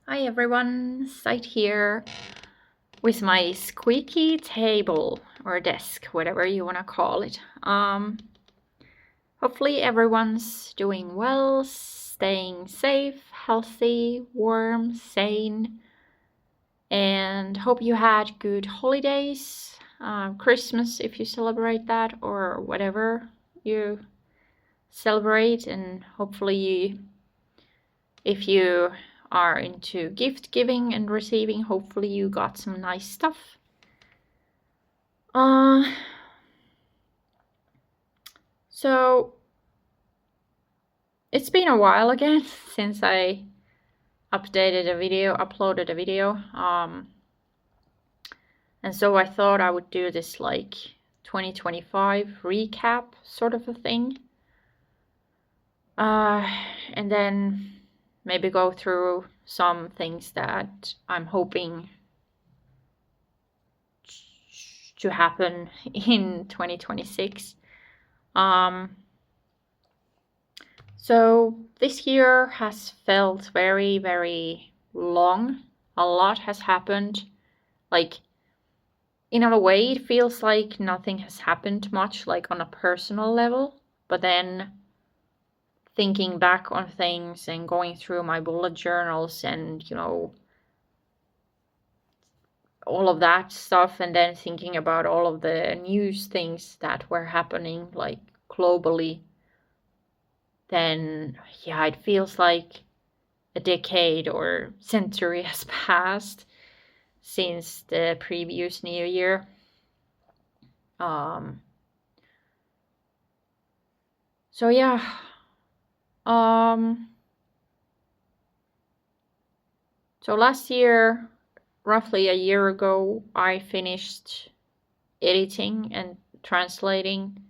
Hi everyone, Sight here with my squeaky table or desk, whatever you want to call it. Hopefully everyone's doing well, staying safe, healthy, warm, sane, and hope you had good holidays, Christmas if you celebrate that, or whatever you celebrate, and hopefully if you are into gift giving and receiving, hopefully you got some nice stuff. So it's been a while again since I uploaded a video. And so I thought I would do this like 2025 recap sort of a thing. And then maybe go through some things that I'm hoping to happen in 2026. So this year has felt very, very long. A lot has happened. Like, in a way, it feels like nothing has happened much, like on a personal level. But then thinking back on things and going through my bullet journals and, all of that stuff, and then thinking about all of the news things that were happening, like globally, then yeah, it feels like a decade or century has passed since the previous New Year. So yeah. So last year, roughly a year ago, I finished editing and translating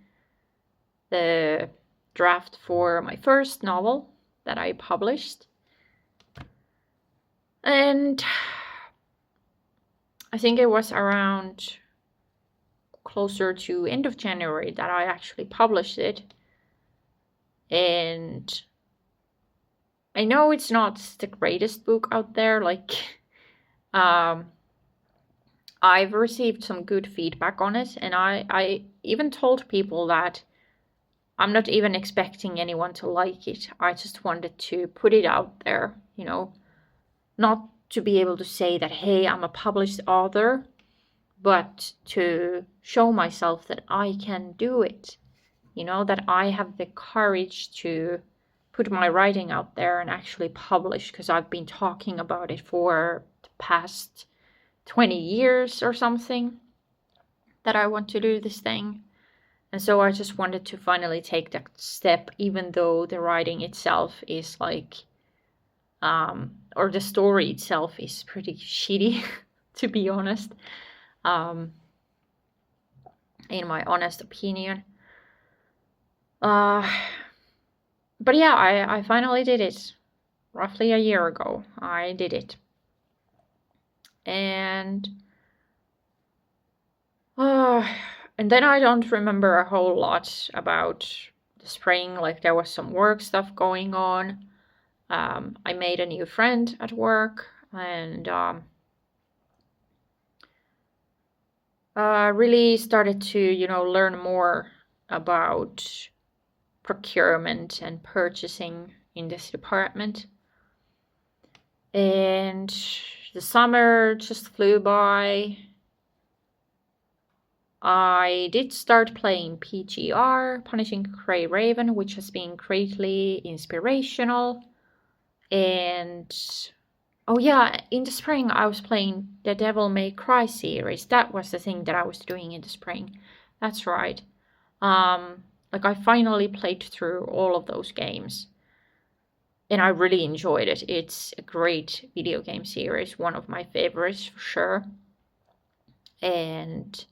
the draft for my first novel that I published. And I think it was around closer to end of January that I actually published it. And I know it's not the greatest book out there. Like, I've received some good feedback on it, and I even told people that I'm not even expecting anyone to like it. I just wanted to put it out there, not to be able to say that, hey, I'm a published author, but to show myself that I can do it, that I have the courage to put my writing out there and actually publish, because I've been talking about it for the past 20 years or something, that I want to do this thing. And so I just wanted to finally take that step, even though the writing itself is like, or the story itself is pretty shitty, to be honest, in my honest opinion. But yeah, I finally did it. Roughly a year ago, I did it. And then I don't remember a whole lot about the spring. Like, there was some work stuff going on. I made a new friend at work, and really started to, learn more about procurement and purchasing in this department. And the summer just flew by. I did start playing PGR, Punishing Gray Raven, which has been greatly inspirational. And oh yeah, in the spring I was playing the Devil May Cry series. That was the thing that I was doing in the spring. That's right. Like, I finally played through all of those games, and I really enjoyed it. It's a great video game series, one of my favorites for sure. And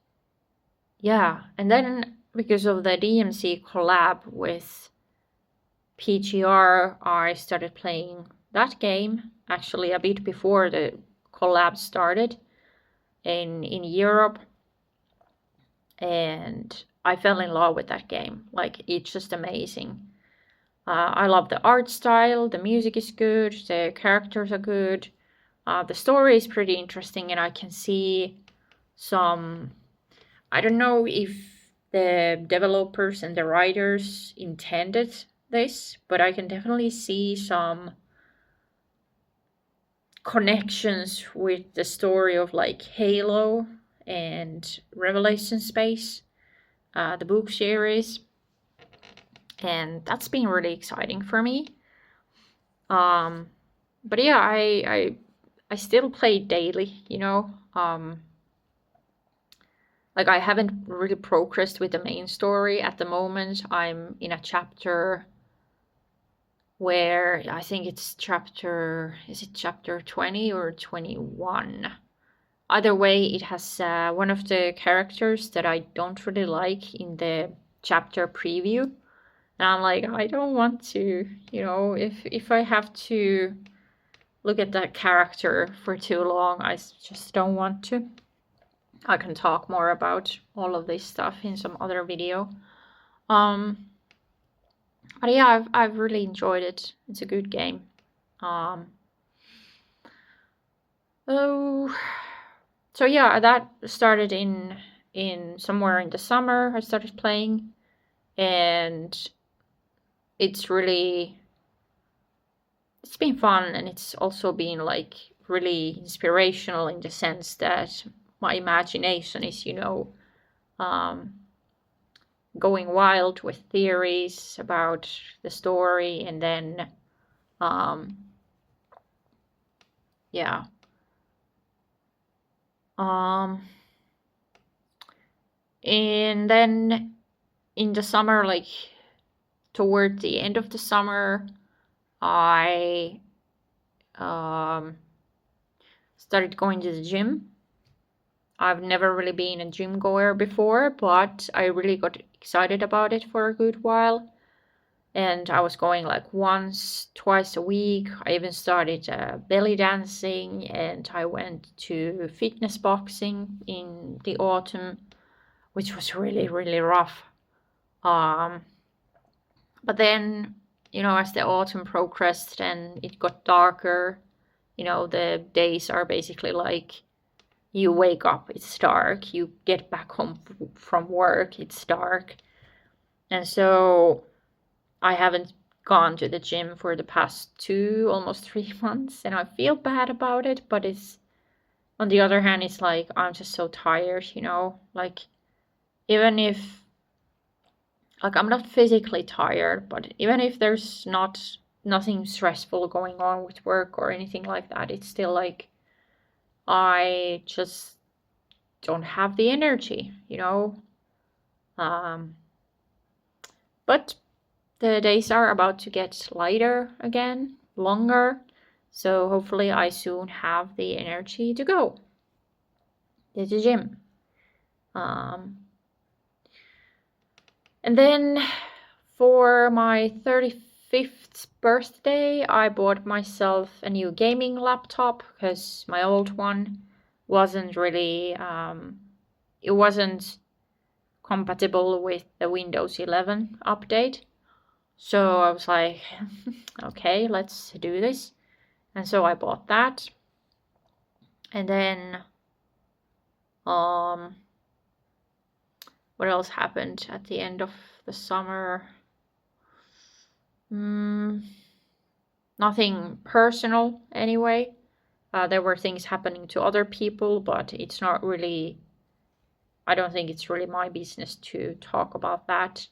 yeah, and then because of the DMC collab with PGR, I started playing that game actually a bit before the collab started in Europe, and I fell in love with that game. Like, it's just amazing. I love the art style, the music is good, the characters are good. The story is pretty interesting, and I can see some. I don't know if the developers and the writers intended this, but I can definitely see some connections with the story of like Halo and Revelation Space, the book series, and that's been really exciting for me. But yeah, I still play daily, you know. Like I haven't really progressed with the main story at the moment. I'm in a chapter where I think it's chapter 20 or 21? Either way, it has one of the characters that I don't really like in the chapter preview. And I'm like, I don't want to, you know, if I have to look at that character for too long, I just don't want to. I can talk more about all of this stuff in some other video. But yeah, I've really enjoyed it. It's a good game. Oh, so yeah, that started in somewhere in the summer. I started playing, and it's been fun, and it's also been like really inspirational in the sense that my imagination is, you know, going wild with theories about the story, and then yeah. And then in the summer, like toward the end of the summer, I started going to the gym. I've never really been a gym goer before, but I really got excited about it for a good while. And I was going like once, twice a week. I even started belly dancing, and I went to fitness boxing in the autumn, which was really, really rough. But then, you know, as the autumn progressed and it got darker, you know, the days are basically like you wake up, it's dark. You get back home from work, it's dark. And so I haven't gone to the gym for the past almost 3 months, and I feel bad about it, but it's, on the other hand, it's like I'm just so tired, you know, like even if, like I'm not physically tired, but even if there's nothing stressful going on with work or anything like that, it's still like I just don't have the energy, you know. But the days are about to get lighter again, longer, so hopefully I soon have the energy to go to the gym. And then for my 35th birthday, I bought myself a new gaming laptop because my old one wasn't really, it wasn't compatible with the Windows 11 update. So I was like, okay, let's do this. And so I bought that. And then, what else happened at the end of the summer? Nothing personal anyway. There were things happening to other people, but it's not really, I don't think it's really my business to talk about that.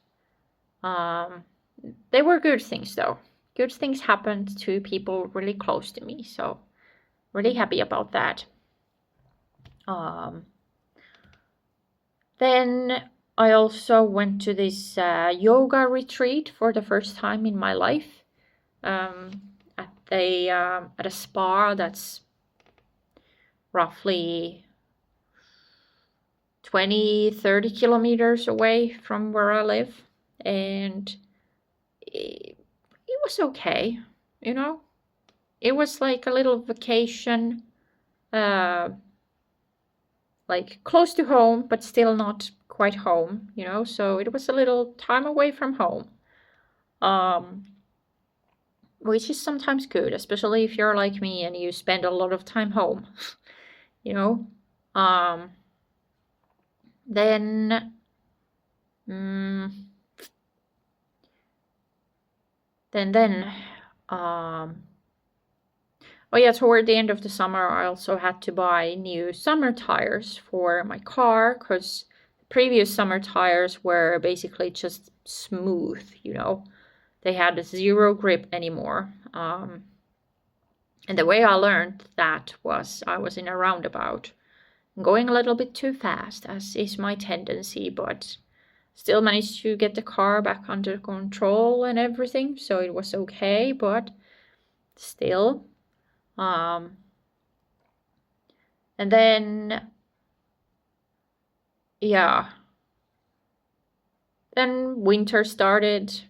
They were good things though. Good things happened to people really close to me, so really happy about that. Then I also went to this yoga retreat for the first time in my life at a spa that's roughly 20-30 kilometers away from where I live, and it was okay, you know. It was like a little vacation, like close to home, but still not quite home, you know. So it was a little time away from home. which is sometimes good, especially if you're like me and you spend a lot of time home, you know. Then, mm, then, oh yeah, toward the end of the summer, I also had to buy new summer tires for my car because previous summer tires were basically just smooth, you know. They had zero grip anymore. And the way I learned that was I was in a roundabout, going a little bit too fast, as is my tendency, but still managed to get the car back under control and everything, so it was okay, but still. And then, yeah. Then winter started,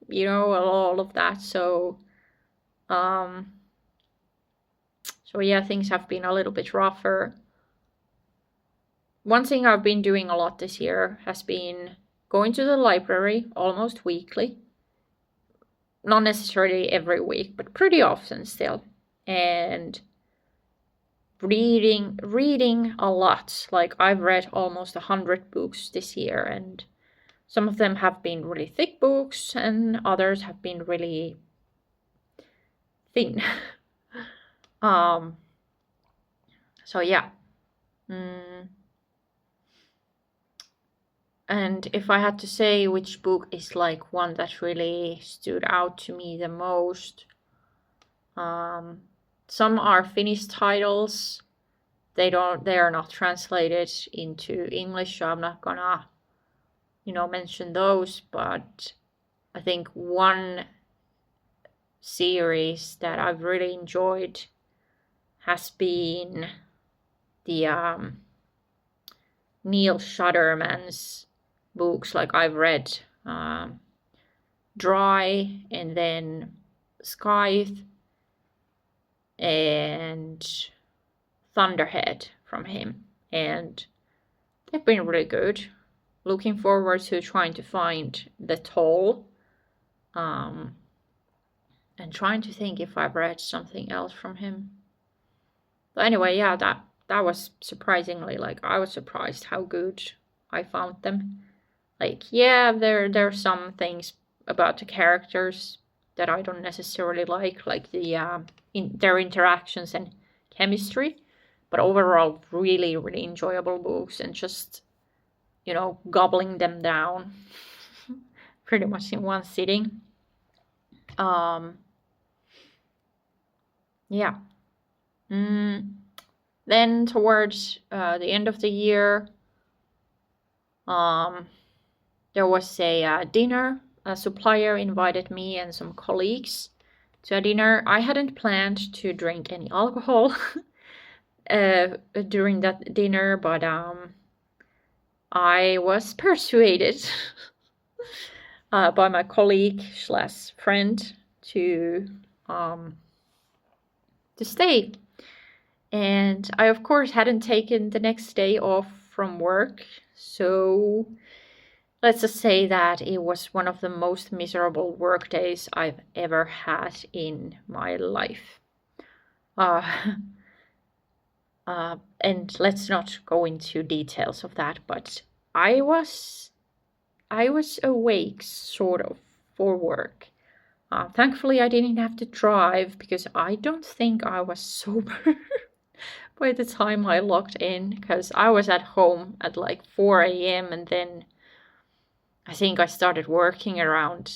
you know, all of that, so yeah, things have been a little bit rougher. One thing I've been doing a lot this year has been going to the library almost weekly. Not necessarily every week, but pretty often still. And reading a lot. Like I've read almost 100 books this year, and some of them have been really thick books and others have been really thin. So yeah. And if I had to say which book is like one that really stood out to me the most, some are Finnish titles. They are not translated into English, so I'm not gonna, mention those, but I think one series that I've really enjoyed has been the Neil Shudderman's books. Like I've read Dry and then Scythe and Thunderhead from him, and they've been really good. Looking forward to trying to find The Toll, and trying to think if I've read something else from him. But anyway, yeah, that was surprisingly, like, I was surprised how good I found them. Like, yeah, there are some things about the characters that I don't necessarily like the their interactions and chemistry, but overall really, really enjoyable books, and just, gobbling them down pretty much in one sitting. Yeah. Then towards the end of the year, there was a dinner. A supplier invited me and some colleagues to a dinner. I hadn't planned to drink any alcohol during that dinner, but I was persuaded by my colleague / friend to stay. And I, of course, hadn't taken the next day off from work, so let's just say that it was one of the most miserable work days I've ever had in my life. And let's not go into details of that, but I was awake, sort of, for work. Thankfully, I didn't have to drive because I don't think I was sober by the time I logged in, because I was at home at like 4 a.m. and then I think I started working around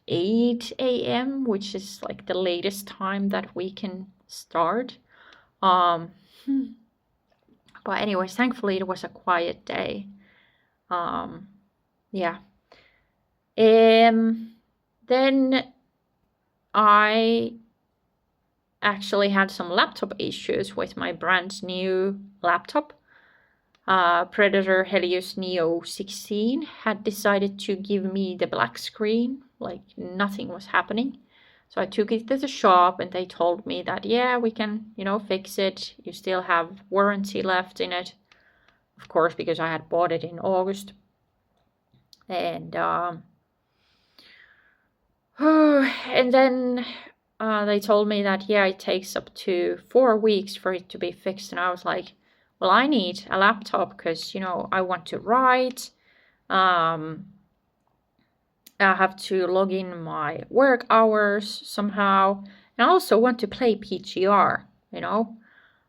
8 a.m., which is like the latest time that we can start. But anyways, thankfully it was a quiet day. Yeah. Then I actually had some laptop issues with my brand new laptop. Predator Helios Neo 16 had decided to give me the black screen, like nothing was happening. So I took it to the shop and they told me that, yeah, we can, fix it. You still have warranty left in it. Of course, because I had bought it in August. And and then they told me that, yeah, it takes up to 4 weeks for it to be fixed. And I was like, well, I need a laptop because, I want to write. I have to log in my work hours somehow. And I also want to play PGR,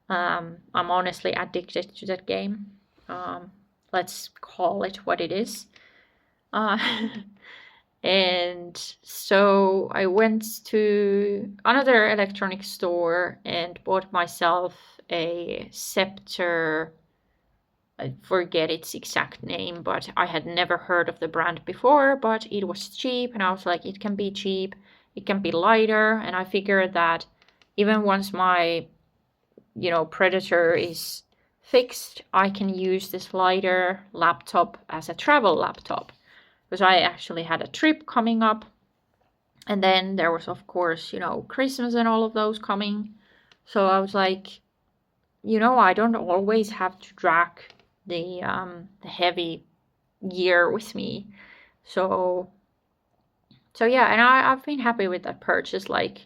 I'm honestly addicted to that game. Let's call it what it is. And so I went to another electronic store and bought myself a Scepter. I forget its exact name, but I had never heard of the brand before, but it was cheap, and I was like, it can be cheap, it can be lighter, and I figured that even once my, Predator is fixed, I can use this lighter laptop as a travel laptop. Because I actually had a trip coming up. And then there was, of course, Christmas and all of those coming. So I was like, I don't always have to drag the heavy gear with me. So yeah, and I've been happy with that purchase. Like,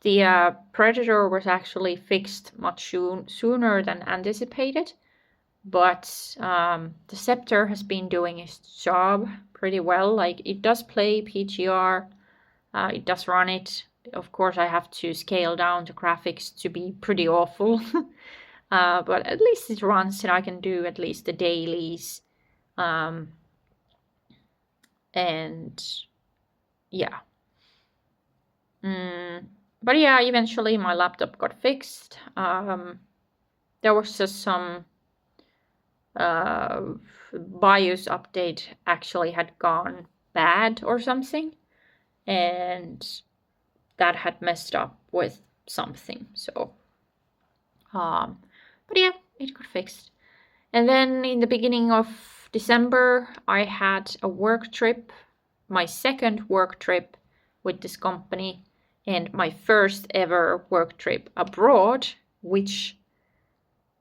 the Predator was actually fixed much sooner than anticipated. But the Scepter has been doing its job pretty well. Like, it does play PGR, it does run it. Of course, I have to scale down the graphics to be pretty awful. But at least it runs, and I can do at least the dailies. And yeah. But yeah, eventually my laptop got fixed. There was just some BIOS update actually had gone bad or something, and that had messed up with something. So but yeah, it got fixed. And then in the beginning of December, I had a work trip, my second work trip with this company, and my first ever work trip abroad, which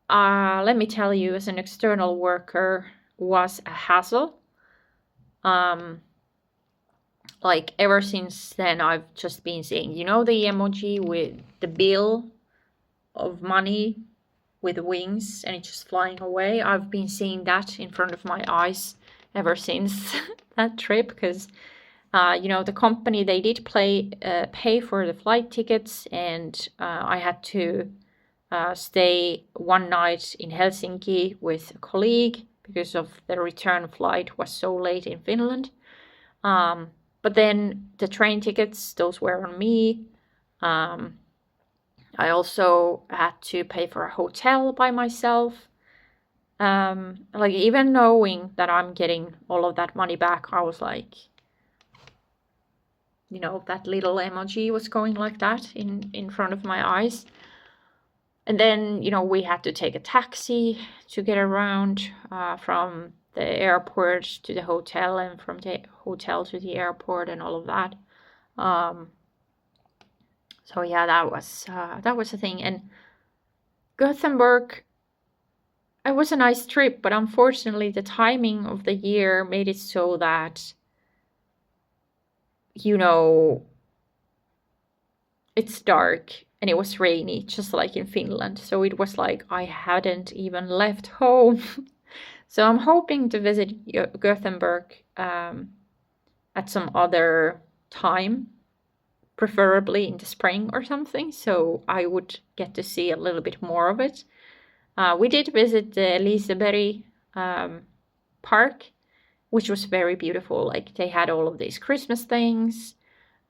let me tell you, as an external worker, was a hassle. Like, ever since then, I've just been seeing, the emoji with the bill of money with wings and it's just flying away. I've been seeing that in front of my eyes ever since that trip, because the company, they did pay for the flight tickets, and I had to stay one night in Helsinki with a colleague because of the return flight was so late in Finland. But then the train tickets, those were on me. I also had to pay for a hotel by myself. Like, even knowing that I'm getting all of that money back, I was like, that little emoji was going like that in front of my eyes. And then, we had to take a taxi to get around from the airport to the hotel, and from the hotel to the airport, and all of that. So yeah, that was a thing. And Gothenburg, it was a nice trip, but unfortunately the timing of the year made it so that, it's dark and it was rainy, just like in Finland. So it was like I hadn't even left home. So I'm hoping to visit Gothenburg at some other time, preferably in the spring or something, so I would get to see a little bit more of it. We did visit the Liseberg park, which was very beautiful. Like, they had all of these Christmas things.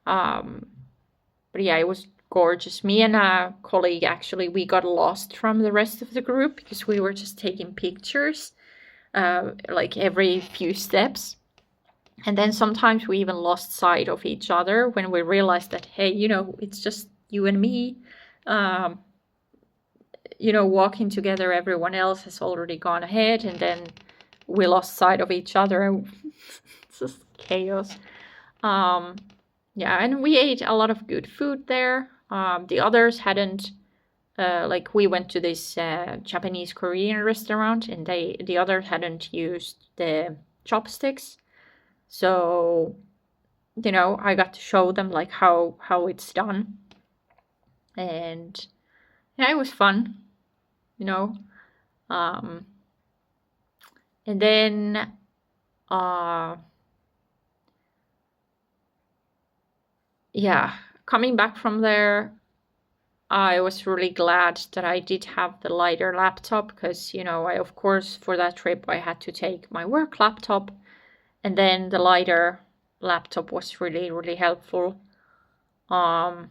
But yeah, it was gorgeous. Me and a colleague, actually, we got lost from the rest of the group because we were just taking pictures like every few steps. And then sometimes we even lost sight of each other when we realized that, hey, it's just you and me. Walking together, everyone else has already gone ahead, and then we lost sight of each other. It's just chaos. Yeah, and we ate a lot of good food there. The others hadn't, like, we went to this Japanese Korean restaurant, and the others hadn't used the chopsticks. So, I got to show them, like, how it's done. and yeah, it was fun, you know. And then yeah, coming back from there, I was really glad that I did have the lighter laptop because, you know, I, of course, for that trip, I had to take my work laptop, and then the lighter laptop was really, really helpful. And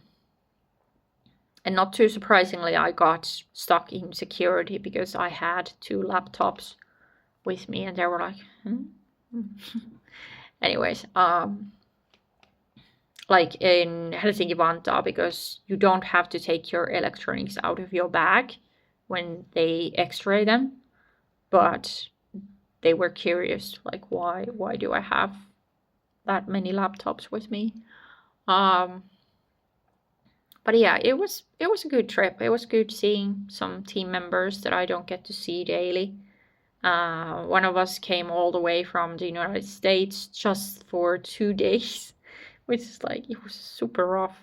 not too surprisingly, I got stuck in security because I had 2 laptops with me, and they were like, anyways, like in Helsinki Vantaa, because you don't have to take your electronics out of your bag when they x-ray them, but they were curious, like, why do I have that many laptops with me? But yeah, it was a good trip. It was good seeing some team members that I don't get to see daily. One of us came all the way from the United States just for 2 days, which is like, it was super rough.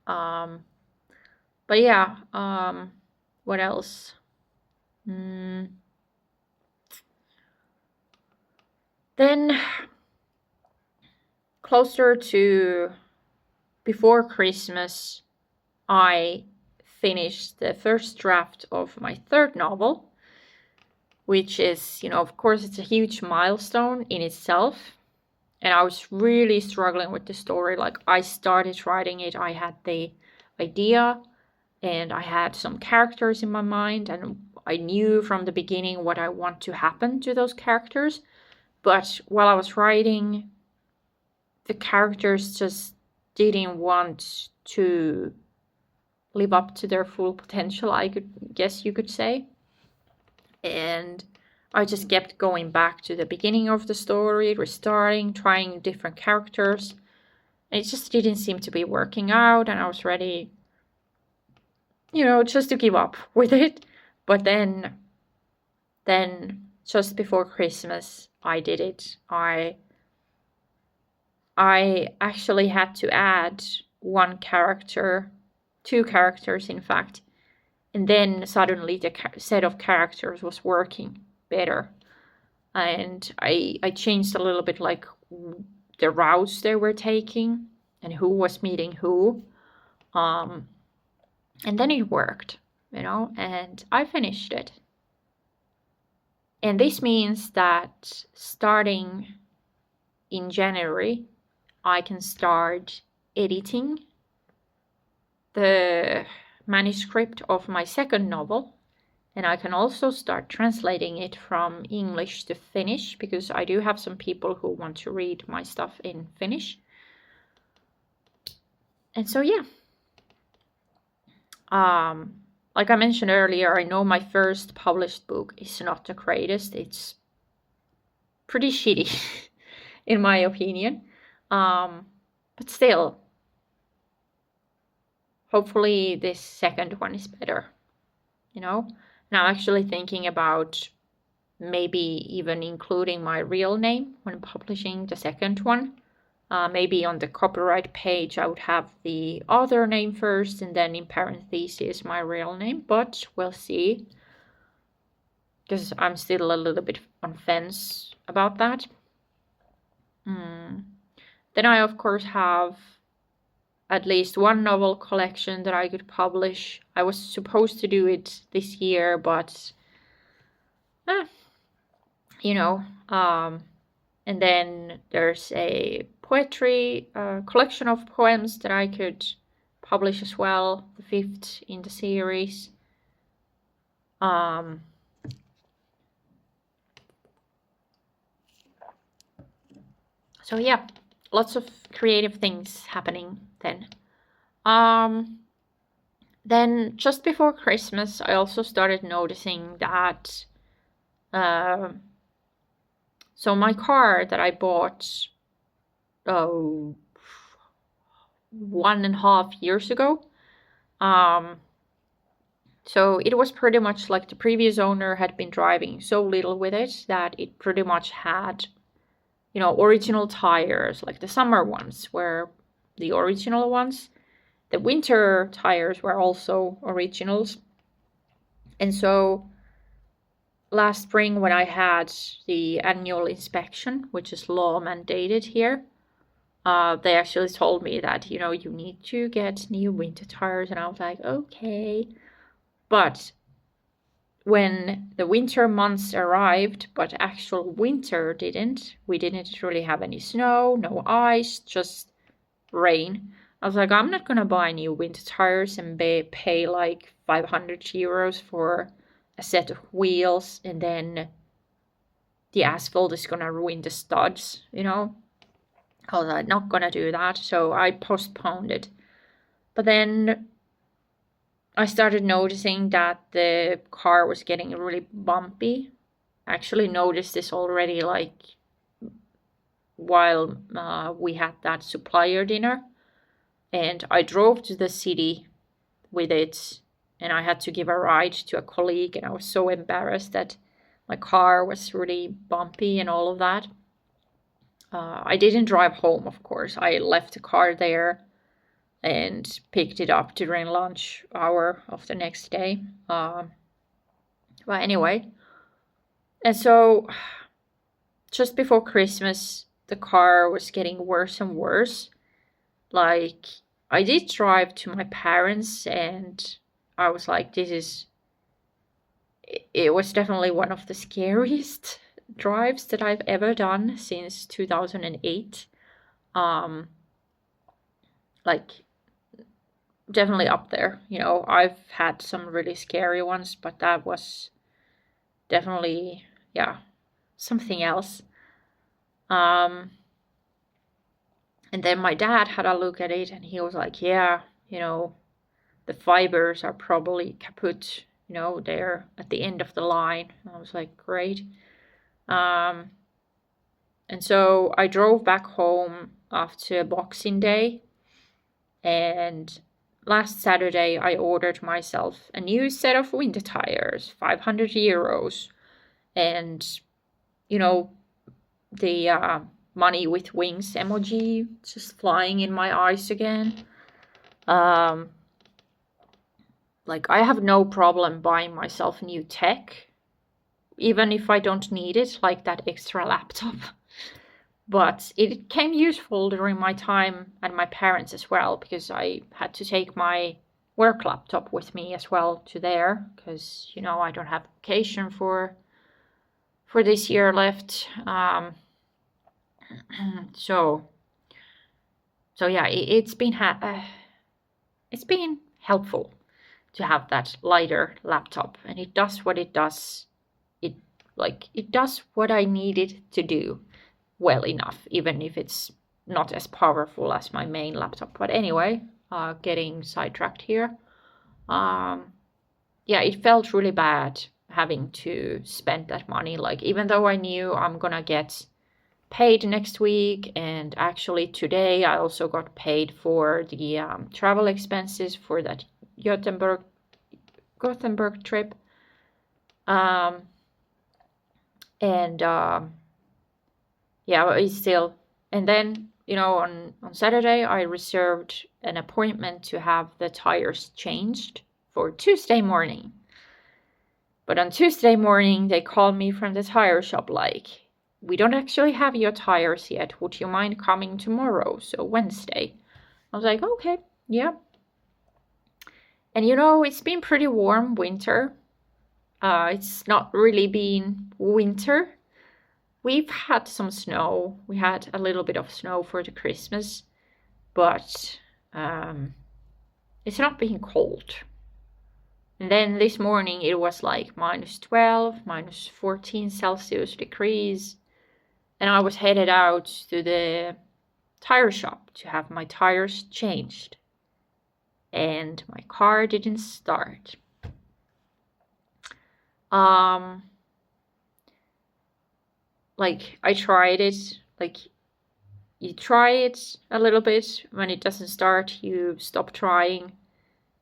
But yeah, what else? Then closer to before Christmas, I finished the first draft of my 3rd novel, which is, you know, of course, it's a huge milestone in itself. And I was really struggling with the story. Like, I started writing it, I had the idea, and I had some characters in my mind, and I knew from the beginning what I want to happen to those characters. But while I was writing, the characters just didn't want to live up to their full potential, I guess you could say. And I just kept going back to the beginning of the story, restarting, trying different characters. And it just didn't seem to be working out, and I was ready, you know, just to give up with it. But then just before Christmas, I did it. I actually had to add 1 character, 2 characters in fact, and then suddenly the set of characters was working better. And I changed a little bit, like, the routes they were taking and who was meeting who. And then it worked, you know, and I finished it. And this means that starting in January, I can start editing the manuscript of my 2nd novel, and I can also start translating it from English to Finnish, because I do have some people who want to read my stuff in Finnish. And so yeah, like I mentioned earlier, I know my first published book is not the greatest. It's pretty shitty in my opinion, but still, hopefully this 2nd one is better, you know. And I'm actually thinking about maybe even including my real name when publishing the 2nd one. Maybe on the copyright page I would have the author name first, and then in parentheses my real name, but we'll see, because I'm still a little bit on fence about that. Then I, of course, have at least 1 novel collection that I could publish. I was supposed to do it this year, but you know. And then there's a poetry collection of poems that I could publish as well, the 5th in the series. So yeah, lots of creative things happening then. Then just before Christmas, I also started noticing that so my car that I bought 1.5 years ago, so it was pretty much like the previous owner had been driving so little with it that it pretty much had, you know, original tires, like the summer ones were the original ones. the winter tires were also originals. And so last spring, when I had the annual inspection, which is law mandated here, they actually told me that, you need to get new winter tires. And I was like, okay. But when the winter months arrived, but actual winter didn't, we didn't really have any snow, no ice, just rain. I was like, I'm not gonna buy new winter tires and pay like 500 euros for a set of wheels, and then the asphalt is gonna ruin the studs, I was like, not gonna do that, so I postponed it. But then I started noticing that the car was getting really bumpy. I actually noticed this already, like, while we had that supplier dinner. And I drove to the city with it, and I had to give a ride to a colleague, and I was so embarrassed that my car was really bumpy and all of that. I didn't drive home, of course. I left the car there and picked it up during lunch hour of the next day. But anyway, and so just before Christmas, the car was getting worse and worse. Like, I did drive to my parents, and I was like, it was definitely one of the scariest drives that I've ever done since 2008. Like, definitely up there. I've had some really scary ones, but that was definitely, yeah, something else. And then my dad had a look at it, and he was like, yeah, the fibers are probably kaput, they're at the end of the line. And I was like, great. And so I drove back home after Boxing Day, and last Saturday I ordered myself a new set of winter tires, 500 euros, and the money with wings emoji just flying in my eyes again. Like, I have no problem buying myself new tech, even if I don't need it, like that extra laptop. But it came useful during my time at my parents as well, because I had to take my work laptop with me as well to there, because, I don't have vacation for this year left. So yeah, it's been helpful to have that lighter laptop, and it does what it does. It does what I need it to do well enough, even if it's not as powerful as my main laptop. But anyway, getting sidetracked here. Yeah, it felt really bad having to spend that money. Like, even though I knew I'm gonna get paid next week, and actually today I also got paid for the travel expenses for that Gothenburg trip. Yeah, but it's still. And then, on Saturday I reserved an appointment to have the tires changed for Tuesday morning. But on Tuesday morning they called me from the tire shop like, we don't actually have your tires yet. Would you mind coming tomorrow? So Wednesday. I was like, okay, yeah. And it's been pretty warm winter. It's not really been winter. We've had some snow. We had a little bit of snow for the Christmas, but it's not been cold. And then this morning it was like -12, -14 Celsius degrees. And I was headed out to the tire shop to have my tires changed. And my car didn't start. Like, I tried it. Like, you try it a little bit. When it doesn't start, you stop trying.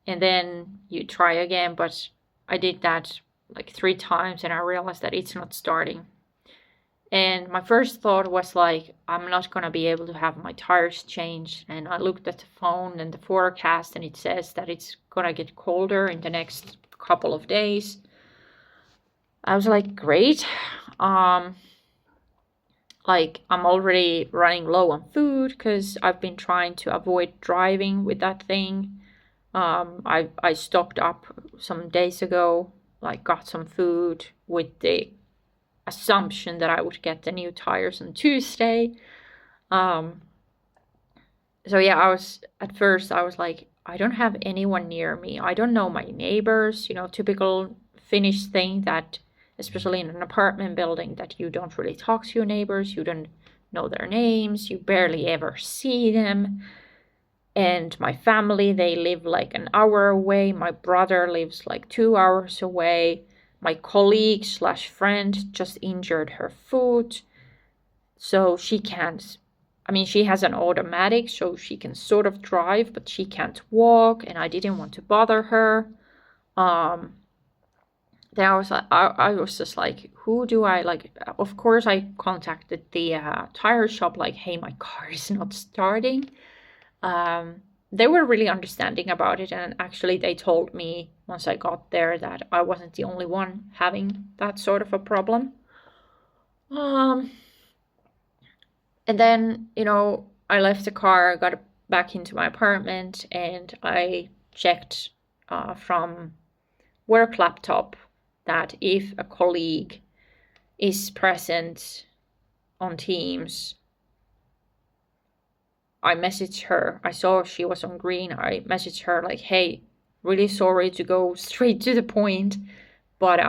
And then you try again. But I did that like 3 times, and I realized that it's not starting. And my first thought was like, I'm not gonna be able to have my tires changed. And I looked at the phone and the forecast, and it says that it's gonna get colder in the next couple of days. I was like, great. Like, I'm already running low on food because I've been trying to avoid driving with that thing. I stocked up some days ago, like got some food with the assumption that I would get the new tires on Tuesday. So yeah, at first I was like, I don't have anyone near me. I don't know my neighbors, typical Finnish thing that, especially in an apartment building, that you don't really talk to your neighbors, you don't know their names, you barely ever see them. And my family, they live like an hour away. My brother lives like 2 hours away. My colleague/friend just injured her foot. So she can't, she has an automatic, so she can sort of drive, but she can't walk, and I didn't want to bother her. Then I was just like, who do I like? Of course, I contacted the tire shop, like, hey, my car is not starting. They were really understanding about it, and actually they told me once I got there that I wasn't the only one having that sort of a problem. And then, I left the car, got back into my apartment, and I checked from work laptop that if a colleague is present on Teams, I messaged her. I saw she was on green. I messaged her like, hey, really sorry to go straight to the point, but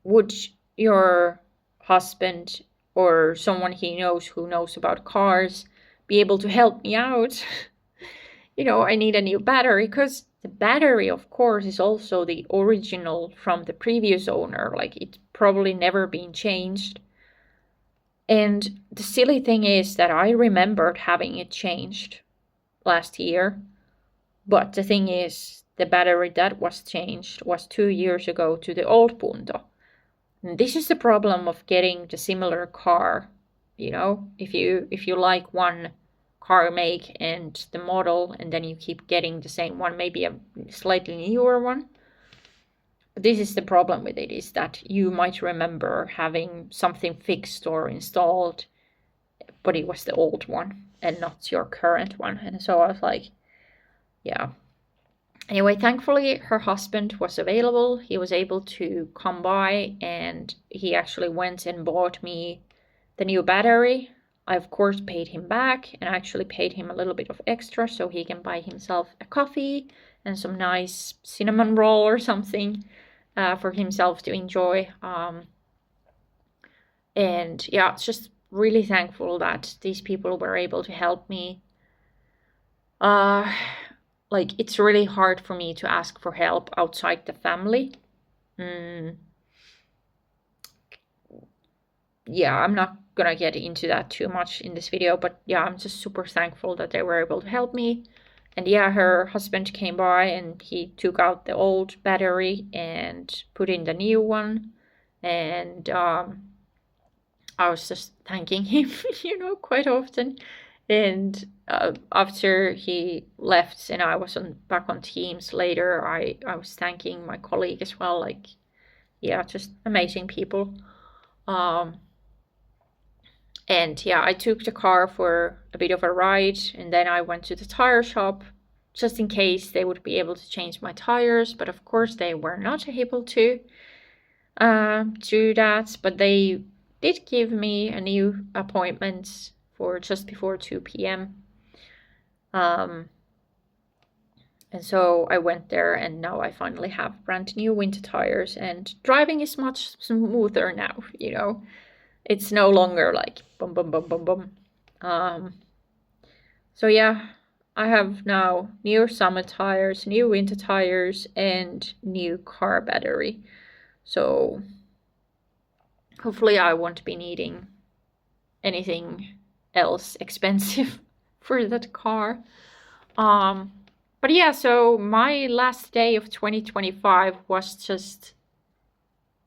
would your husband or someone he knows who knows about cars be able to help me out? I need a new battery, because the battery, of course, is also the original from the previous owner. Like, it's probably never been changed. And the silly thing is that I remembered having it changed last year. But the thing is, the battery that was changed was 2 years ago to the old Punto. And this is the problem of getting the similar car. If you like one car make and the model, and then you keep getting the same one, maybe a slightly newer one. But this is the problem with it, is that you might remember having something fixed or installed, but it was the old one and not your current one. And so I was like, yeah. Anyway, thankfully her husband was available. He was able to come by, and he actually went and bought me the new battery. I, of course, paid him back, and actually paid him a little bit of extra so he can buy himself a coffee and some nice cinnamon roll or something for himself to enjoy. And yeah, it's just really thankful that these people were able to help me. Like, it's really hard for me to ask for help outside the family. Yeah, I'm not gonna get into that too much in this video, but yeah, I'm just super thankful that they were able to help me. And yeah, her husband came by and he took out the old battery and put in the new one. And I was just thanking him, quite often. And after he left and I was back on Teams later, I was thanking my colleague as well. Like, yeah, just amazing people. And yeah, I took the car for a bit of a ride, and then I went to the tire shop just in case they would be able to change my tires. But of course, they were not able to do that. But they did give me a new appointment for just before 2 p.m. And so I went there, and now I finally have brand new winter tires, and driving is much smoother now, It's no longer like boom, boom, boom, boom, boom. So yeah, I have now new summer tires, new winter tires, and new car battery. So hopefully I won't be needing anything else expensive for that car. But yeah, so my last day of 2025 was just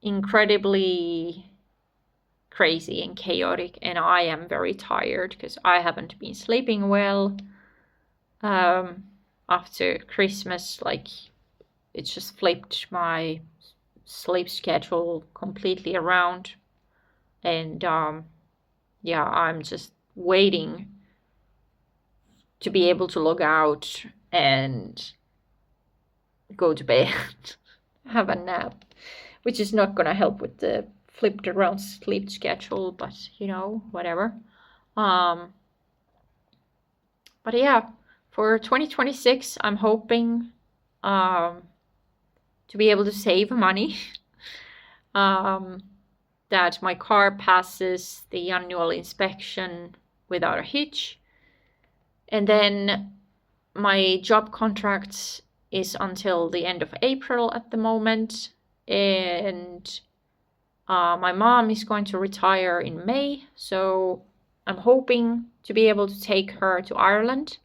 incredibly crazy and chaotic, and I am very tired because I haven't been sleeping well after Christmas. Like, it just flipped my sleep schedule completely around, and yeah, I'm just waiting to be able to log out and go to bed, have a nap, which is not gonna help with the flipped around sleep schedule, but you know, whatever. But yeah, for 2026, I'm hoping to be able to save money, that my car passes the annual inspection without a hitch, and then my job contract is until the end of April at the moment, and my mom is going to retire in May, so I'm hoping to be able to take her to Ireland,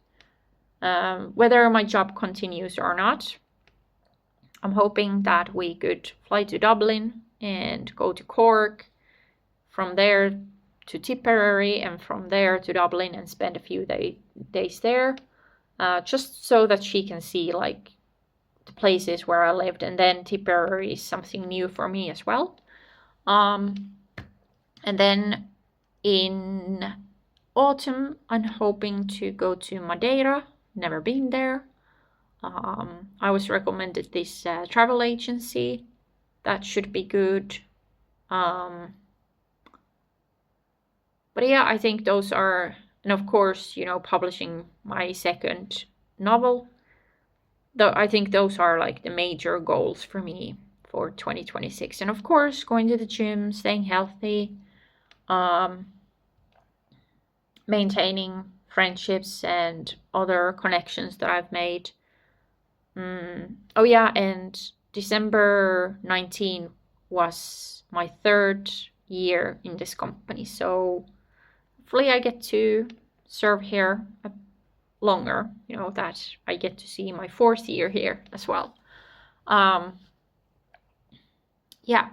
whether my job continues or not. I'm hoping that we could fly to Dublin and go to Cork, from there to Tipperary, and from there to Dublin and spend a few days there, just so that she can see like the places where I lived, and then Tipperary is something new for me as well. And then in autumn, I'm hoping to go to Madeira. Never been there. I was recommended this travel agency. That should be good. But yeah, I think those are, and of course, you know, publishing my second novel. Though I think those are like the major goals for me for 2026. And of course, going to the gym, staying healthy, maintaining friendships and other connections that I've made. Oh yeah, and December 19 was my 3rd year in this company, so hopefully I get to serve here longer, you know, that I get to see my 4th year here as well. Yeah.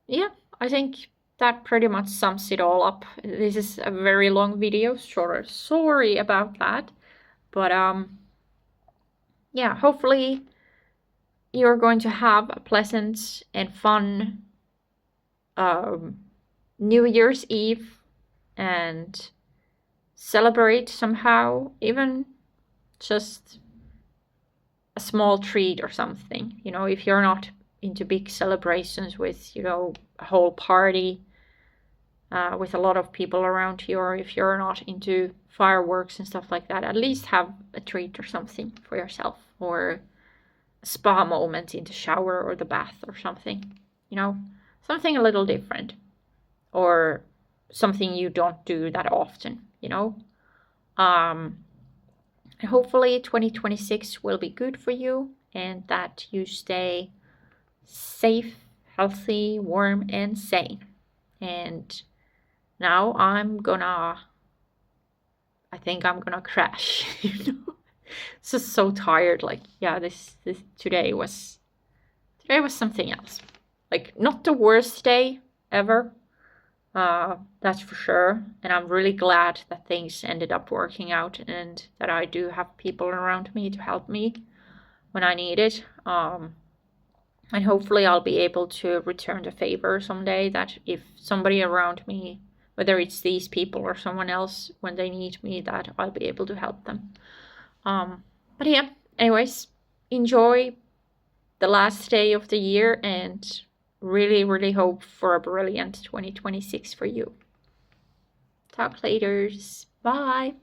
Yeah, I think that pretty much sums it all up. This is a very long video, sorry about that. But yeah, hopefully you're going to have a pleasant and fun New Year's Eve and celebrate somehow, even just a small treat or something. You know, if you're not into big celebrations with, you know, a whole party with a lot of people around you, or if you're not into fireworks and stuff like that, at least have a treat or something for yourself, or a spa moment in the shower or the bath or something, you know, something a little different, or something you don't do that often, you know. And hopefully 2026 will be good for you, and that you stay safe, healthy, warm, and sane. And now I think I'm gonna crash. You know, just so tired. Like, yeah, this today was something else. Like, not the worst day ever, that's for sure. And I'm really glad that things ended up working out, and that I do have people around me to help me when I need it. And hopefully I'll be able to return the favor someday, that if somebody around me, whether it's these people or someone else, when they need me, that I'll be able to help them. But yeah, anyways, enjoy the last day of the year, and really, really hope for a brilliant 2026 for you. Talk later. Bye.